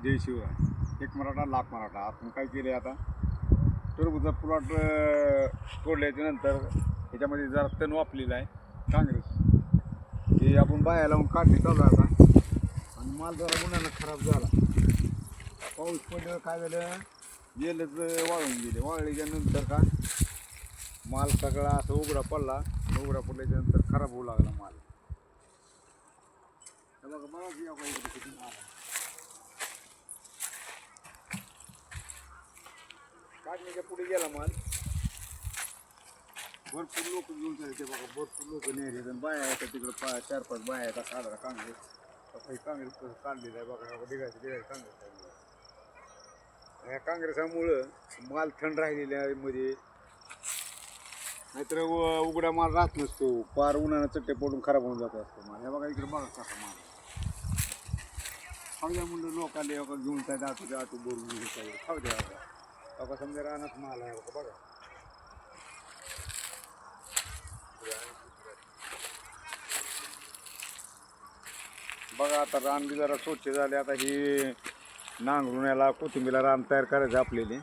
जय शिवराय. एक मराठा लाख मराठा. आपण काय केले आता टरबूजचा प्लॉट तोडल्याच्या नंतर ह्याच्यामध्ये जरा तण वापलेलं आहे काँग्रेस. हे आपण बाया लावून काढली चालू आहे आता. आणि माल जरा उन्हानं खराब झाला. पाऊस पडलं काय झालं, येलच वाळून गेले. वाळल्याच्या नंतर का माल सगळा असं उघडा पडला. उघडा पडल्याच्या नंतर खराब होऊ लागला माल. हे बघा मला किती माल आहे. काढण्याच्या पुढे गेला माल. भरपूर लोक घेऊन जायचे बघा. भरपूर लोक नेले. बाया येतात तिकडं 4-5 बाया येतात काढायला काँग्रेस. काही काँग्रेस कसं काढलेलं आहे बघा. डिगायचं काँग्रेस काढलेलं. ह्या काँग्रेसामुळं माल थंड राहिलेल्या मध्ये, नाहीतर उघडा माल राहत नसतो. पार उन्हानं चट्टे पडून खराब होऊन जात असतो माल. हे बघा इकडे बघा कसा माल. खाऊ द्या म्हणलं लोकांना बघा घेऊन जायचं. आटू बोलून घेऊन खाऊ द्या बघा. समजा रानात माल आहे बघा. बघा आता रान बी जरा स्वच्छ झाले. आता ही नांगरून याला कोथिंबीला रान तयार करायचं आपल्याला.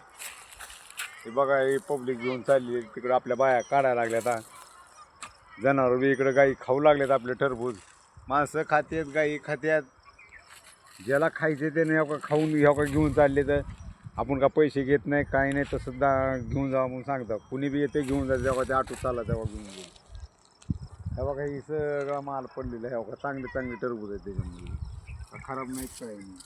हे बघा ही पब्लिक घेऊन चालली तिकडं. आपल्या बाया काढायला लागल्यात. आता जनावर बी इकडं गाई खाऊ लागल्यात आपले टरबूज. माणसं खात्यात, गाई खात्यात. ज्याला खायचे त्याने हो का खाऊन घेऊन चालले. तर आपण का पैसे घेत नाही काही नाही. तसं घेऊन जावं म्हणून सांगतात. कुणी बी येते घेऊन जायचं. जेव्हा ते ऑटो चालला तेव्हा घेऊन जाईल. हे बघा ही सगळा माल पडलेला आहे. हो का चांगले चांगले टरबूज आहेत त्याच्यामध्ये. खराब नाहीत काही नाही.